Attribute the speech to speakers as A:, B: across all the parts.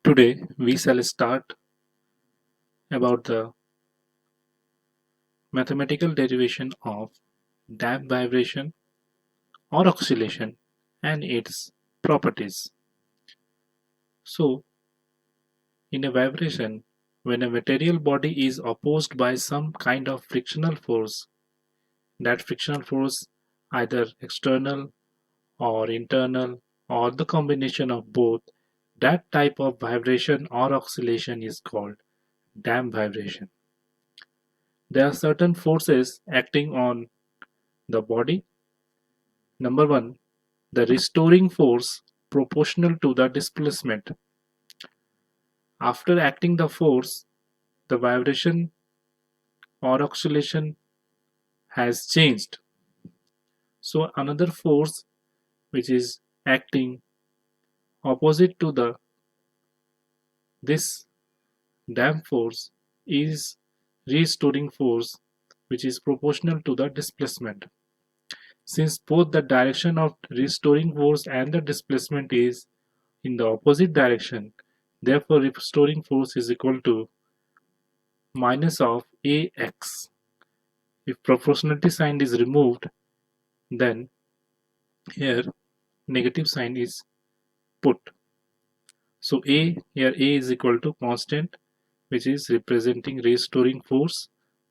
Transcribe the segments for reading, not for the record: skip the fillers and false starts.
A: Today we shall start about the mathematical derivation of damp vibration or oscillation and its properties. So, in a vibration, when a material body is opposed by some kind of frictional force, that frictional force either external or internal or the combination of both, that type of vibration or oscillation is called damp vibration. There are certain forces acting on the body. Number one, the restoring force proportional to the displacement. After acting the force, the vibration or oscillation has changed. So another force which is acting opposite to the this damp force is restoring force which is proportional to the displacement. Since both the direction of restoring force and the displacement is in the opposite direction, therefore restoring force is equal to minus of ax. If proportionality sign is removed, then here negative sign is put. So A is equal to constant, which is representing restoring force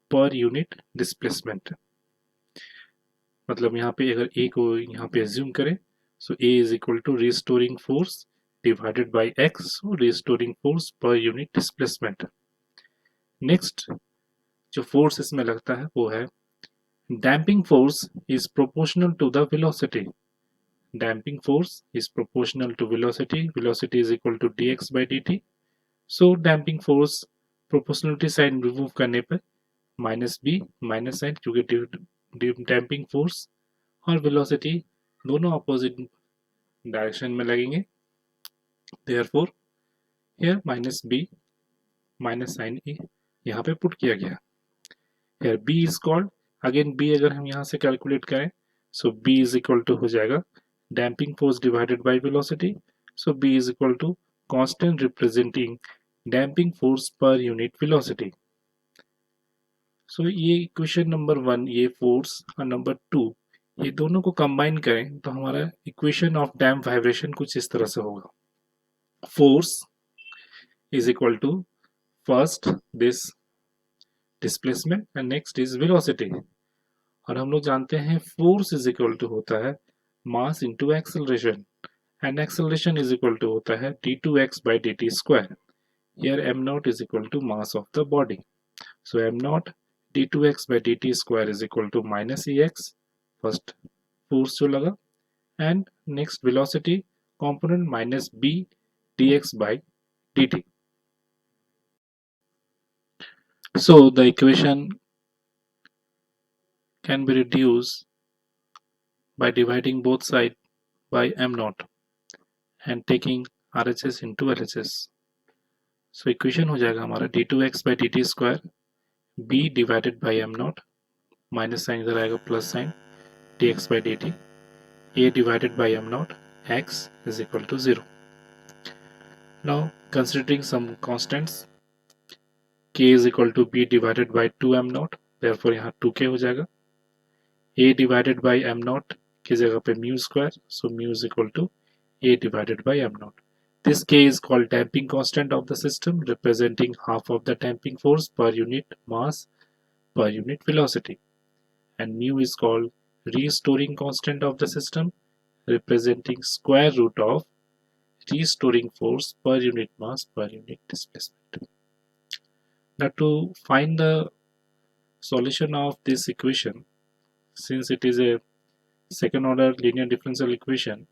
A: per unit displacement. मतलब यहाँ पे अगर A को यहाँ पे assume करें, so A is equal to restoring force divided by x, so restoring force per unit displacement. Next जो force इसमें लगता है वो है damping force is proportional to the velocity. Damping force is proportional to velocity. Velocity is equal to dx by dt. So damping force proportionality sign remove करने पर minus B minus sign क्योंकि damping force और velocity दोनों opposite direction में लगेंगे. Therefore here minus B minus sign a यहाँ पे put किया गया. Here B is called again B अगर हम यहाँ से कैलकुलेट करें so B is equal to हो जाएगा damping force divided by velocity. So B is equal to constant representing damping force per unit velocity. So ये इक्वेशन नंबर 1 ये force और नंबर 2 ये दोनों को कंबाइन करें तो हमारा इक्वेशन ऑफ डैम्प वाइब्रेशन कुछ इस तरह से होगा. Force is equal to first this displacement and next is velocity. और हम लोग जानते हैं फोर्स इज इक्वल टू होता है mass into acceleration and acceleration is equal to होता है d2x by dt square. Here m naught is equal to mass of the body. So m naught d2x by dt square is equal to minus ex, first force जो लगा, and next velocity component minus b dx by dt. So the equation can be reduced by dividing both sides by m naught and taking RHS into LHS. So equation हो जाएगा हमारा d2x by dt square b divided by m naught minus sign इधर आएगा plus sign dx by dt a divided by m naught x is equal to 0. Now considering some constants k is equal to b divided by 2m naught, therefore यहाँ 2k हो जाएगा. a divided by m naught की जगह पे mu square, so mu is equal to a divided by m naught. This k is called damping constant of the system, representing half of the damping force per unit mass per unit velocity. And mu is called restoring constant of the system, representing square root of restoring force per unit mass per unit displacement. Now to find the solution of this equation, since it is a second order linear differential equation,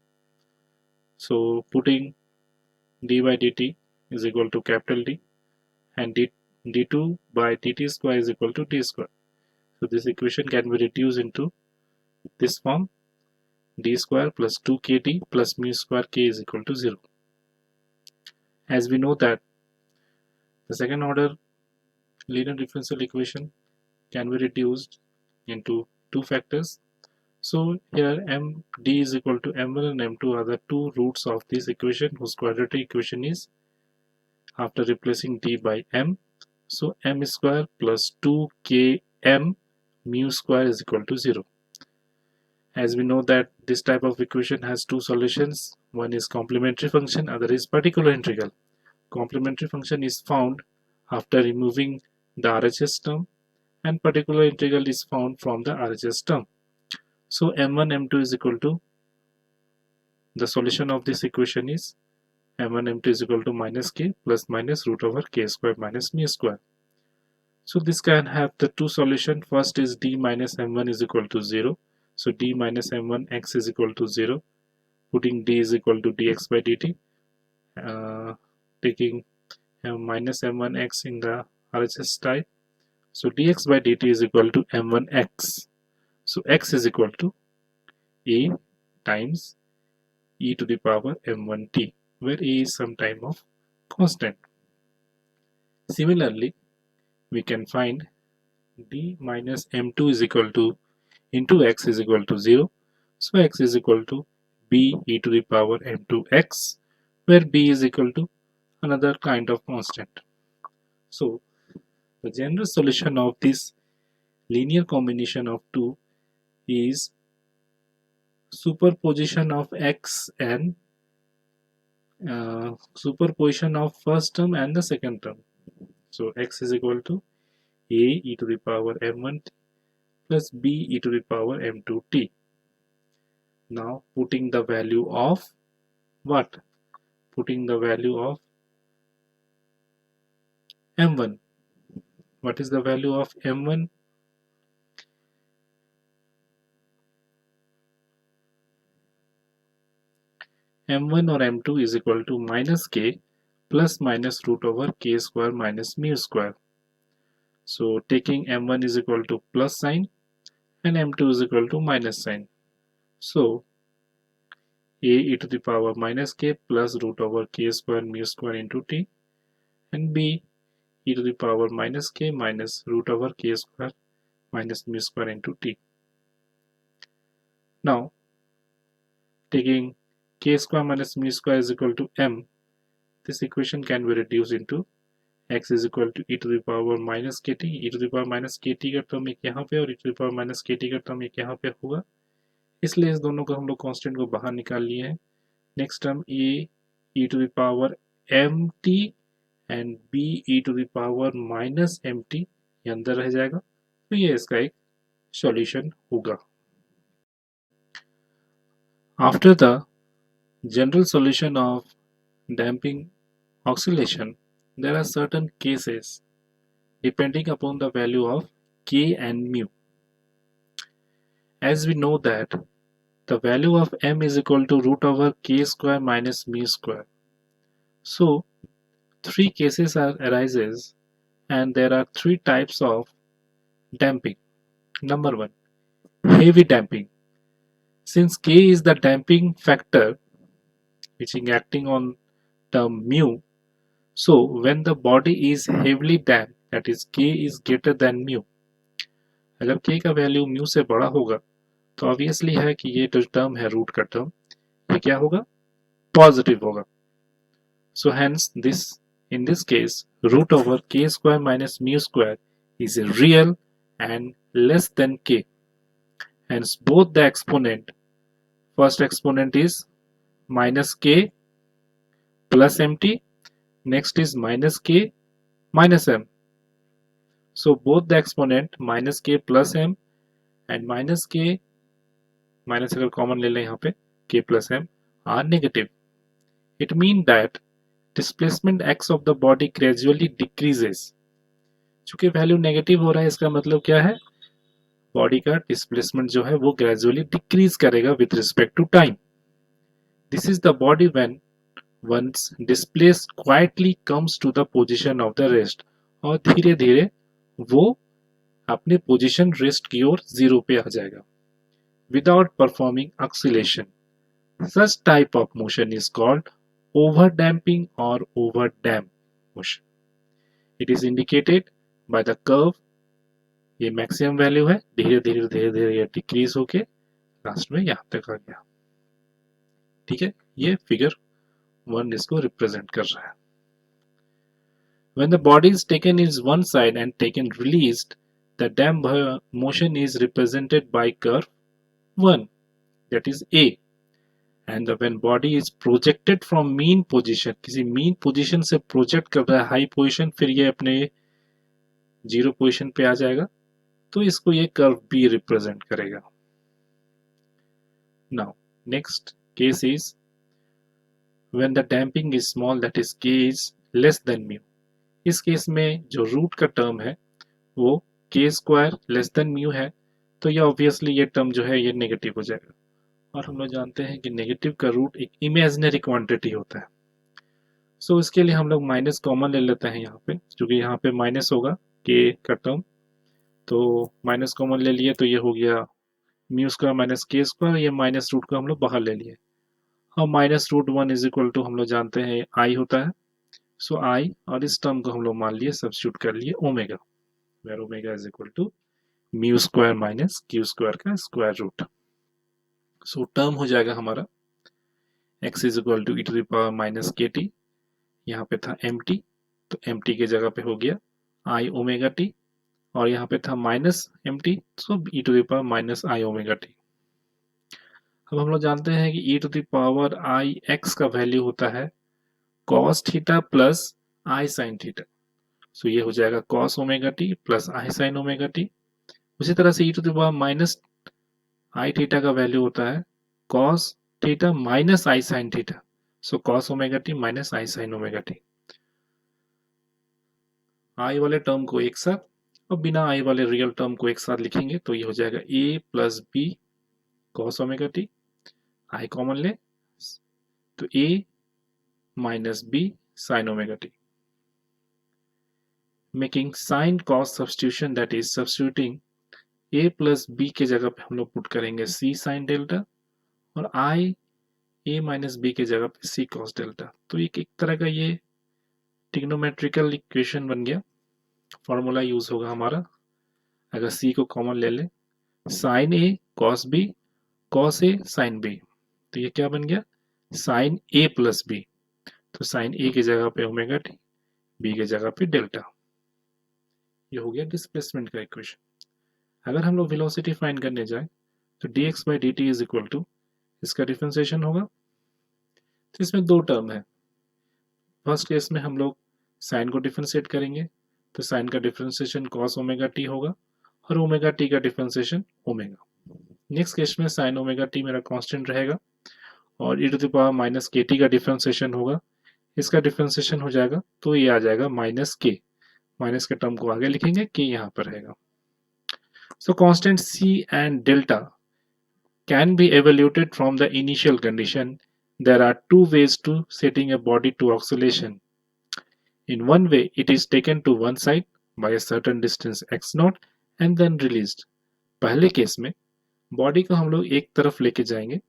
A: so putting d by dt is equal to capital D and d2 by dt square is equal to d square. So this equation can be reduced into this form, d square plus 2kt plus mu square k is equal to 0. As we know that the second order linear differential equation can be reduced into two factors. So here md is equal to m1 and m2 are the two roots of this equation whose quadratic equation is after replacing d by m. So m square plus 2km mu square is equal to 0. As we know that this type of equation has two solutions. One is complementary function, other is particular integral. Complementary function is found after removing the RHS term, and particular integral is found from the RHS term. So m1 m2 is equal to, the solution of this equation is m1 m2 is equal to minus k plus minus root over k square minus mu square. So this can have the two solutions. First is d minus m1 is equal to 0. So d minus m1 x is equal to 0. Putting d is equal to dx by dt. Taking minus m1 x in the RHS type. So dx by dt is equal to m1 x. So x is equal to a times e to the power m1t, where a is some type of constant. Similarly, we can find d minus m2 is equal to into x is equal to 0. So x is equal to b e to the power m2x, where b is equal to another kind of constant. So the general solution of this linear combination of two is superposition of x and superposition of first term and the second term. So x is equal to a e to the power m1 plus b e to the power m2t. Now putting the value of what? Putting the value of m1. What is the value of m1? m1 or m2 is equal to minus k plus minus root over k square minus mu square. So taking m1 is equal to plus sign and m2 is equal to minus sign. So a e to the power minus k plus root over k square mu square into t, and b e to the power minus k minus root over k square minus mu square into t. Now taking k square minus mu square is equal to m, this equation can be reduced into x is equal to e to the power minus kt. e to the power minus kt का term एक यहाँ पे और e to the power minus kt का term एक यहाँ पे होगा, इसलिए इस दोनों को हम लोग कांस्टेंट को बाहर निकाल लिए हैं. Next term a e to the power mt and b e to the power minus mt ये अंदर रह जाएगा, तो ये इसका एक सॉल्यूशन होगा. After the general solution of damping oscillation, there are certain cases depending upon the value of k and mu. As we know that the value of m is equal to root over k square minus mu square. So three cases arises, and there are three types of damping. Number one, heavy damping. Since k is the damping factor which is acting on term mu, so when the body is heavily damped, that is k is greater than mu. अगर k का value mu से बड़ा होगा तो obviously है कि ये जो टर्म है रूट का टर्म, ये क्या होगा? पॉजिटिव होगा. So hence this, in this case, root over k square minus mu square is real and less than k. Hence both the exponent, first exponent is minus k plus mt, next is minus k minus m. So both the exponent minus k plus m and minus k minus अगर common ले लें यहाँ पे k plus m are negative. It means that displacement x of the body gradually decreases. चूंकि value negative हो रहा है, इसका मतलब क्या है? बॉडी का डिस्प्लेसमेंट जो है वो ग्रेजुअली डिक्रीज करेगा with respect to time. This is the body when once displace quietly comes to the position of the rest, और धीरे धीरे वो अपने पोजीशन रेस्ट की ओर जीरो पे आ जाएगा without performing oscillation. Such type of motion is called over damping और over damp motion. It is indicated by the curve. ये मैक्सिमम वैल्यू है, धीरे धीरे ये डिक्रीज होके लास्ट में यहाँ तक आ गया. ठीक है, ये फिगर 1 इसको रिप्रेजेंट कर रहा है. When the body is taken is one side and taken released, the damp motion is represented by curve 1, that is A. And when body is projected from mean position, किसी mean position से project कर रहा है high position, फिर ये अपने zero position पे आ जाएगा, तो इसको ये कर्व B रिप्रेजेंट करेगा. Now next case is when the damping is small, that is K is less than mu. इस केस में जो रूट का टर्म है वो k square less than mu है, तो ये ऑब्वियसली ये टर्म जो है ये नेगेटिव हो जाएगा. और हम लोग जानते हैं कि नेगेटिव का रूट एक इमेजिनरी क्वांटिटी होता है. सो इसके लिए हम लोग माइनस कॉमन ले लेते हैं यहाँ पे, क्योंकि यहाँ पे माइनस होगा k का टर्म, तो माइनस कॉमन ले लिए तो ये हो गया mu square minus k square, ये माइनस रूट को हम लोग बाहर ले लिए. और minus root 1 is equal to हम लोग जानते हैं आई होता है, सो आई, और इस टर्म को हम लोग मान लिए सब्स्टिट्यूट कर लिए omega, where omega is equal to mu square minus q square का स्क्वायर रूट. सो टर्म हो जाएगा हमारा x is equal to e to the power minus k t, यहाँ पे था एम टी, तो एम टी के जगह पे हो गया आई ओमेगा टी, और यहाँ पे था minus M T, so E to the power minus I omega T. अब हम लोग जानते हैं कि E to the power I X का वैल्यू होता है cos theta plus I sine theta, so ये हो जाएगा cos omega T plus I sine omega T. उसी तरह से E to the power minus I theta का वैल्यू होता है cos theta minus I sine theta, so cos omega T minus I sine omega t. आई वाले term को एक साथ और बिना आई वाले रियल टर्म को एक साथ लिखेंगे तो ये हो जाएगा a plus b cos omega t, आई कॉमन ले तो a minus b sin omega t, making sin cos substitution, that is substituting a plus b के जगह पे हम लोग पुट करेंगे c sin डेल्टा और i a minus b के जगह पे c cos डेल्टा. तो एक तरह का ये ट्रिग्नोमेट्रिकल इक्वेशन बन गया. फॉर्मूला यूज होगा हमारा, अगर c को कॉमन ले ले sin a cos b cos a sin b, तो ये क्या बन गया sin a plus b, तो साइन ए की जगह पे ओमेगा टी, बी की जगह पे डेल्टा. ये हो गया डिस्प्लेसमेंट का इक्वेशन. अगर हम लोग वेलोसिटी फाइंड करने जाए तो dx by dt is equal to, इसका डिफरेंशिएशन होगा, तो इसमें दो टर्म है. फर्स्ट केस में हम लोग साइन को डिफरेंशिएट करेंगे, तो साइन का डिफरेंशिएशन cos ओमेगा टी होगा और ओमेगा टी का डिफरेंशिएशन ओमेगा. नेक्स्ट केस में साइन ओमेगा टी मेरा कांस्टेंट रहेगा और e to the power minus k t का डिफरेंशिएशन होगा, इसका डिफरेंशिएशन हो जाएगा तो ये आ जाएगा माइनस के, माइनस के टर्म को आगे लिखेंगे, के यहाँ पर रहेगा. सो constant c and delta can be evaluated from the initial condition. There are two ways to setting a body to oscillation. In one way, it is taken to one side by a certain distance x naught and then released. पहले case में body को हम लोग एक तरफ लेके जाएंगे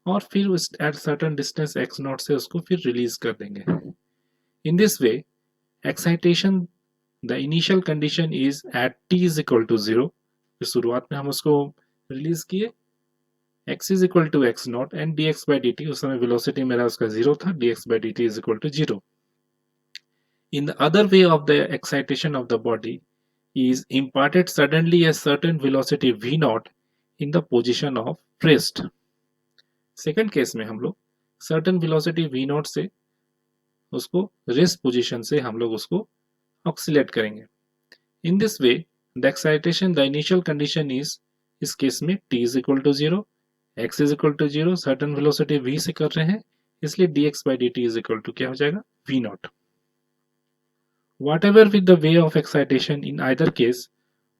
A: और फिर उस at certain distance x naught से उसको फिर रिलीज कर देंगे. In this way excitation the initial condition is at t is equal to 0. शुरुआत में हम उसको रिलीज किए, x is equal to x naught and dx by dt, उस समय वेलोसिटी मेरा उसका 0 था, dx by dt is equal to 0. In the other way of the excitation of the body is imparted suddenly a certain velocity v naught in the position of rest. Second case में हम लोग certain velocity v not से उसको rest position से हम लोग उसको oscillate करेंगे. In this way the excitation the initial condition is, इस केस में t is equal to 0, x is equal to 0, certain velocity v से कर रहे हैं, इसलिए dx by dt is equal to क्या हो जाएगा v naught. Whatever with the way of excitation, in either case,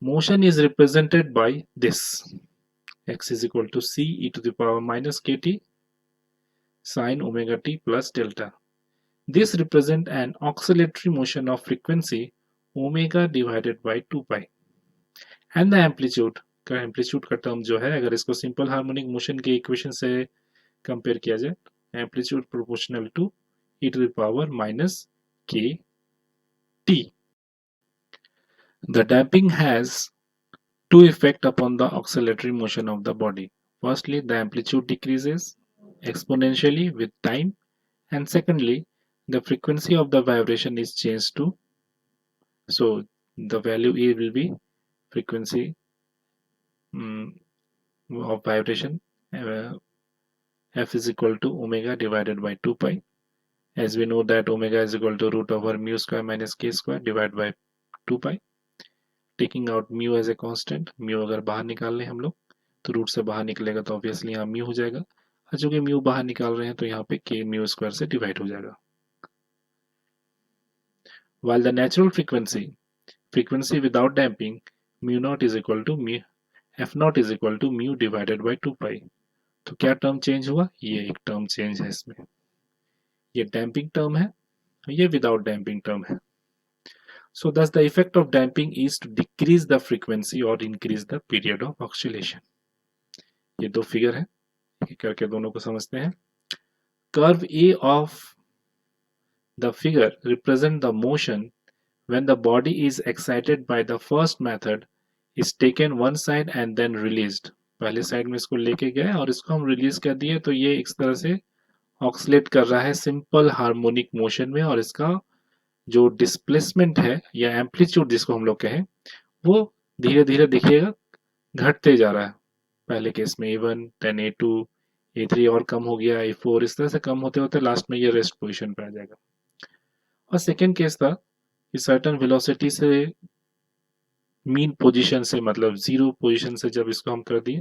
A: motion is represented by this. X is equal to c e to the power minus kt sin omega t plus delta. This represents an oscillatory motion of frequency omega divided by 2 pi. And the amplitude का term जो है, अगर इसको simple harmonic motion के equation से compare किया जाए, amplitude proportional to e to the power minus k T. The damping has two effects upon the oscillatory motion of the body. Firstly, the amplitude decreases exponentially with time, and secondly, the frequency of the vibration is changed to So the value A will be frequency of vibration. F is equal to omega divided by 2 pi. As we know that omega is equal to root over mu square minus k square divided by 2 pi. Taking out mu as a constant, mu अगर बाहर निकाल लें हम लोग तो root से बाहर निकलेगा तो ऑब्वियसली यहाँ म्यू हो जाएगा, और चूंकि म्यू बाहर निकाल रहे हैं तो यहाँ पे k म्यू स्क्वायर से डिवाइड हो जाएगा. While the natural frequency without damping, mu naught is equal to mu f naught is equal to mu divided by 2 pi. तो क्या टर्म चेंज हुआ? ये एक टर्म चेंज है इसमें. ये डैम्पिंग टर्म है, ये विदाउट डैम्पिंग टर्म है. So thus the effect of damping is to decrease the frequency or increase the period of oscillation. ये दो फिगर है, करके दोनों को समझते हैं. Curve A of the figure represent the motion when the body is excited by the first method is taken one side and then released. पहले side में इसको लेके गए और इसको हम रिलीज कर दिए तो ये इस तरह से ऑक्सीलेट कर रहा है सिंपल हार्मोनिक मोशन में, और इसका जो डिस्प्लेसमेंट है या एम्पलीट्यूड जिसको हम लोग कहें वो धीरे धीरे देखिएगा घटते जा रहा है. पहले केस में A1 then A2 A3 और कम हो गया, A4, इस तरह से कम होते होते लास्ट में ये रेस्ट पोजीशन पे आ जाएगा. और सेकेंड केस था कि सर्टन वेलोसिटी से मीन पोजीशन से मतलब जीरो पोजीशन से जब इसको हम कर दिए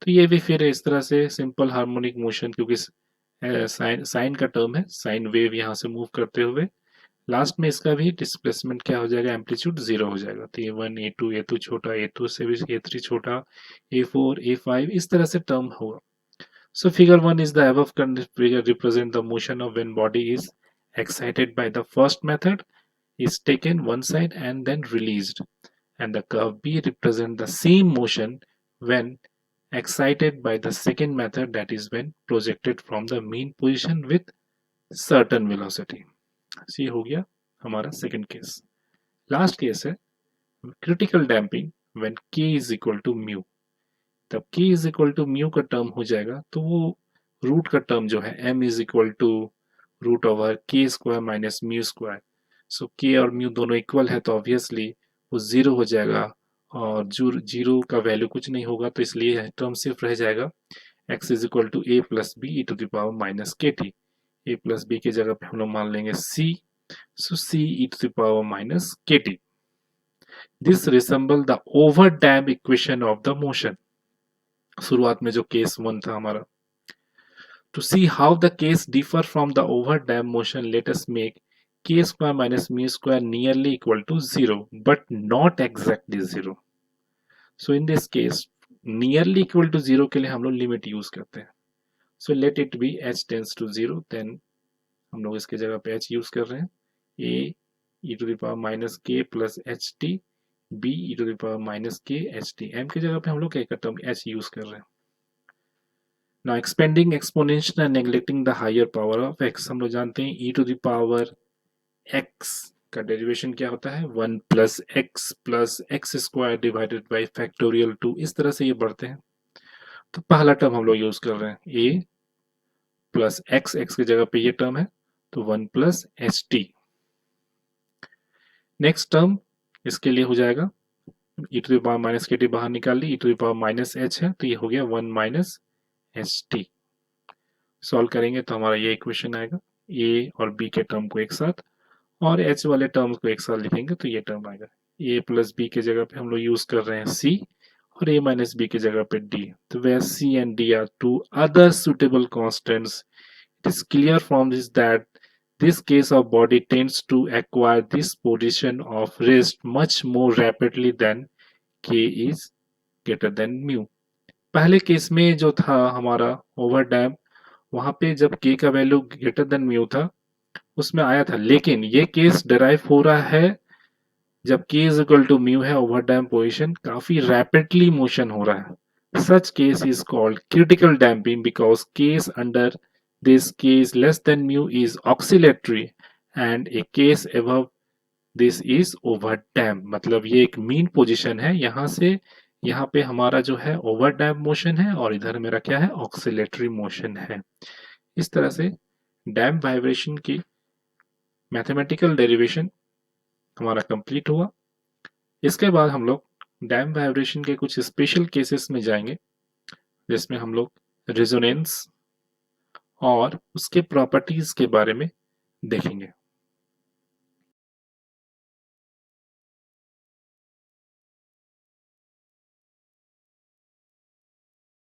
A: तो ये भी फिर इस तरह से सिंपल हार्मोनिक मोशन, क्योंकि साइन का टर्म है, साइन वेव यहाँ से मूव करते हुए लास्ट में इसका भी डिस्प्लेसमेंट क्या हो जाएगा, एम्पलीट्यूड जीरो हो जाएगा. तो A1 A2 A2 छोटा, A2 से भी A3 छोटा, A4 A5 इस तरह से टर्म होगा. So figure 1 is the above figure represent the motion of when body is excited by the first method is taken one side and then released, and the curve B represent the same motion when excited by the second method, that is when projected from the mean position with certain velocity. So ये हो गया हमारा second case. Last case है critical damping when k is equal to mu. तब k is equal to mu का term हो जाएगा तो वो रूट का टर्म जो है m is equal to root over k square minus mu square. So k और म्यू दोनों इक्वल है तो ऑब्वियसली वो जीरो हो जाएगा, और जीरो का वैल्यू कुछ नहीं होगा तो इसलिए टर्म सिर्फ रह जाएगा x is equal to a plus b e to the power minus kt. a plus b की जगह पे हम लोग मान लेंगे c, so c e to the power minus kt. This resemble the over damp equation of the motion. शुरुआत में जो केस 1 था हमारा. To see how the case differ from the over damp motion, let us make k square minus mu square nearly equal to 0 but not exactly 0. So in this case nearly equal to 0 के लिए हम लोग limit use करते हैं. So let it be h tends to 0, then हम लोग इसके जगह पे h यूज कर रहे हैं. a e to the power minus k plus ht, b e to the power minus k ht. m की जगह पे हम लोग क्या करते हैं, h यूज कर रहे हैं. Now expanding exponential and neglecting the higher power of x, हम लोग जानते हैं e to the power x का डेरिवेशन क्या होता है 1 plus x square divided by factorial 2. इस तरह से ये बढ़ते हैं. तो पहला टर्म हम लोग यूज कर रहे हैं a प्लस x की जगह पे ये टर्म है तो 1 plus ht. नेक्स्ट टर्म इसके लिए हो जाएगा e to the power minus kt बाहर निकाल ली, e to the power minus h है तो ये हो गया 1 minus ht. सॉल्व करेंगे तो हमारा ये इक्वेशन आएगा, a और b के टर्म को एक साथ और h वाले टर्म्स को एक साथ लिखेंगे तो ये टर्म आएगा. a प्लस b के जगह पे हम लोग यूज कर रहे हैं c और a माइनस b के जगह पे d. तो where c and d are two other suitable constants, it is clear from this that this case of body tends to acquire this position of rest much more rapidly than k is greater than mu. पहले case में जो था हमारा over damp, वहां पे जब k का value greater than mu था उसमें आया था, लेकिन ये केस डिराइव हो रहा है जब k is equal to mu है, ओवर डैम्प पोजीशन काफी रैपिडली मोशन हो रहा है. Such case is called critical damping because case under this case less than mu is oscillatory and a case above this is over damp. मतलब ये एक mean position है, यहाँ से यहाँ पे हमारा जो है ओवर डैम्प मोशन है और इधर मेरा क्या है ऑक्सीलेटरी मोशन है. इस तरह से डैम्प वाइब्रेशन की मैथमेटिकल डेरिवेशन हमारा कंप्लीट हुआ। इसके बाद हम लोग डैम वाइब्रेशन के कुछ स्पेशल केसेस में जाएंगे, जिसमें हम लोग रेजोनेंस और उसके प्रॉपर्टीज के बारे में देखेंगे।